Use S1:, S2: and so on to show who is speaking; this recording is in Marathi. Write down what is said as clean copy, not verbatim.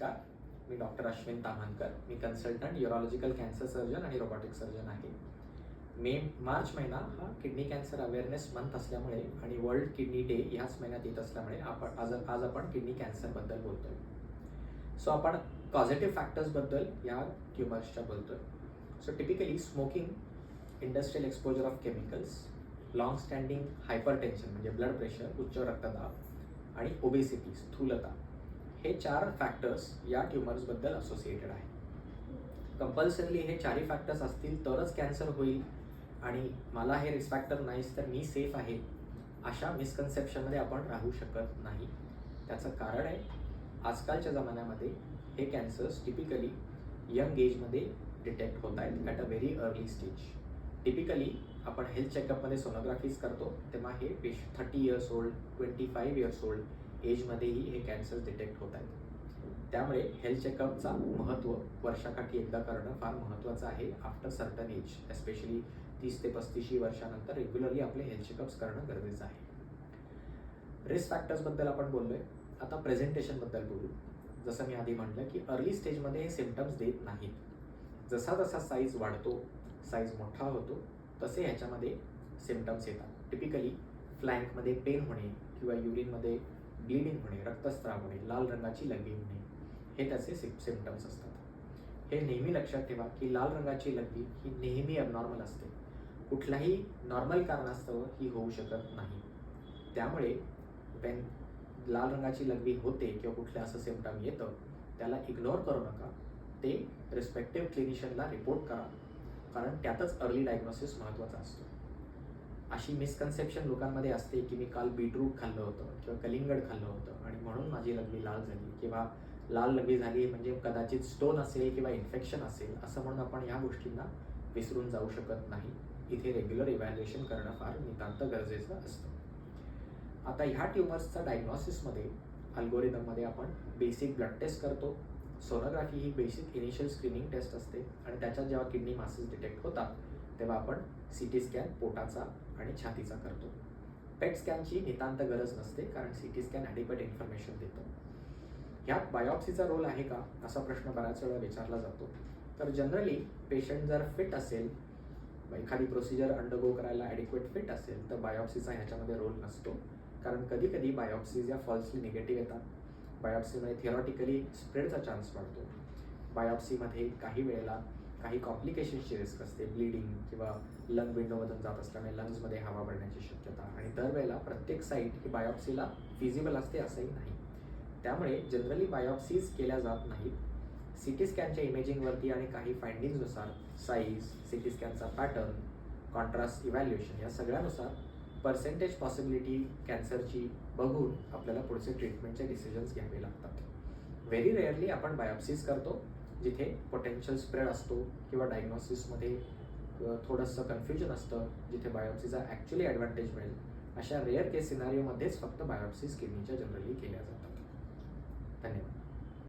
S1: नमस्कार, मी डॉक्टर अश्विन ताम्हनकर. मी कन्सल्टंट यूरोलॉजिकल कॅन्सर सर्जन आणि रोबोटिक सर्जन आहे. मार्च महिना हा किडनी कॅन्सर अवेअरनेस मंथ असल्यामुळे आणि वर्ल्ड किडनी डे ह्याच महिन्यात येत असल्यामुळे आज आपण किडनी कॅन्सरबद्दल बोलतोय. सो आपण पॉझिटिव्ह फॅक्टर्सबद्दल या ट्युमर्सच्या बोलतोय. So typically smoking, industrial exposure of chemicals, long standing hypertension म्हणजे ब्लड प्रेशर, उच्च रक्तदाब आणि ओबेसिटी स्थूलता हे 4 फॅक्टर्स या ट्युमर्सबद्दल असोसिएटेड आहे. कंपल्सरली हे 4ही फॅक्टर्स असतील तरच कॅन्सर होईल आणि मला हे रिस्क फॅक्टर नाहीच तर मी सेफ आहे अशा मिसकन्सेप्शनमध्ये आपण राहू शकत नाही. त्याचं कारण आहे आजकालच्या जमान्यामध्ये हे कॅन्सर्स टिपिकली यंग एजमध्ये डिटेक्ट होत आहेत at a very early stage. Typically आपण हेल्थ चेकअपमध्ये सोनोग्राफीज करतो तेव्हा हे 30 इयर्स ओल्ड, 25 इयर्स ओल्ड एजमध्येही हे कॅन्सर्स डिटेक्ट होत आहेत. त्यामुळे हेल्थ चेकअपचा महत्त्व वर्षाकाठी एकदा करणं फार महत्त्वाचं आहे. आफ्टर सर्टन एज, एस्पेशली 30 ते 35 वर्षानंतर रेग्युलरली आपले हेल्थ चेकअप्स करणं गरजेचं आहे. रिस्क फॅक्टर्सबद्दल आपण बोललोय, आता प्रेझेंटेशनबद्दल बोलू. जसं मी आधी म्हटलं की अर्ली स्टेजमध्ये हे सिम्पटम्स देत नाहीत. जसा जसा साईज वाढतो, साईज मोठा होतो तसे ह्याच्यामध्ये सिम्पटम्स येतात. टिपिकली फ्लँकमध्ये पेन होणे किंवा युरिनमध्ये ब्लिडिंग होणे, रक्तस्राव होणे, लाल रंगाची लघवी होणे हे त्याचे सिम्पटम्स असतात. हे नेहमी लक्षात ठेवा की लाल रंगाची लघवी ही नेहमी ॲबनॉर्मल असते. कुठल्याही नॉर्मल कारणास्तव ही होऊ शकत नाही. त्यामुळे लाल रंगाची लघवी होते किंवा कुठलं असं सिम्पटम येतं त्याला इग्नोर करू नका. ते रिस्पेक्टिव्ह क्लिनिशियनला रिपोर्ट करा, कारण त्यातच अर्ली डायग्नोसिस महत्त्वाचा असतो. अशी मिसकन्सेप्शन लोकांमध्ये असते की मी काल बीटरूट खाल्लं होतं किंवा कलिंगड खाल्लं होतं आणि म्हणून माझी लघवी लाल झाली किंवा लाल लघवी झाली म्हणजे कदाचित स्टोन असेल किंवा इन्फेक्शन असेल असं म्हणून आपण या गोष्टींना विसरून जाऊ शकत नाही. इथे रेग्युलर इव्हॅल्युएशन करणं फार नितांत गरजेचं असतं. आता ह्या ट्युमर्सचा डायग्नॉसिसमध्ये अल्गोरिदममध्ये आपण बेसिक ब्लड टेस्ट करतो. सोनोग्राफी ही बेसिक इनिशियल स्क्रीनिंग टेस्ट असते आणि त्याच्यात जेव्हा किडनी मासेस डिटेक्ट होतात तेव्हा आपण CT स्कॅन पोटाचा आणि छातीचा करतो. पेट स्कॅनची नितांत गरज नसते कारण CT स्कॅन ॲडिक्वेट इन्फॉर्मेशन देतं. ह्यात बायोप्सीचा रोल आहे का असा प्रश्न बऱ्याच वेळा विचारला जातो. तर जनरली पेशंट जर फिट असेल, एखादी प्रोसिजर अंडरगो करायला ॲडिक्वेट फिट असेल तर बायोप्सीचा ह्याच्यामध्ये रोल नसतो. कारण कधी कधी बायोप्सीज या फॉल्सली निगेटिव्ह येतात. बायोप्सीमध्ये थिअरॉटिकली स्प्रेडचा चान्स वाढतो. बायोप्सीमध्ये काही वेळेला काही कॉम्प्लिकेशन्सची रिस्क असते, ब्लिडिंग किंवा लंग विंडोमधून जात असल्यामुळे लंग्समध्ये हवा भरण्याची शक्यता आणि दरवेळेला प्रत्येक साईट ही बायोप्सीला फिजिबल असते असंही नाही. त्यामुळे जनरली बायोप्सीज केल्या जात नाहीत. CT स्कॅनच्या इमेजिंगवरती आणि काही फाइंडिंग्सनुसार साईज, CT स्कॅनचा पॅटर्न, कॉन्ट्रास्ट इव्हॅल्युएशन या सगळ्यानुसार पर्सेंटेज पॉसिबिलिटी कॅन्सरची बघून आपल्याला पुढचे ट्रीटमेंटचे डिसिजन्स घ्यावे लागतात. व्हेरी रेअरली आपण बायोप्सीज करतो जिथे पोटेन्शियल स्प्रेड असतो किंवा डायग्नोसिसमध्ये थोडंसं कन्फ्युजन असतं, जिथे बायोप्सीचा ॲक्च्युली ॲडव्हान्टेज मिळेल. अशा रेअर केस सिनारिओमध्येच फक्त बायोप्सीज किडनीच्या जनरली केल्या जातात. धन्यवाद.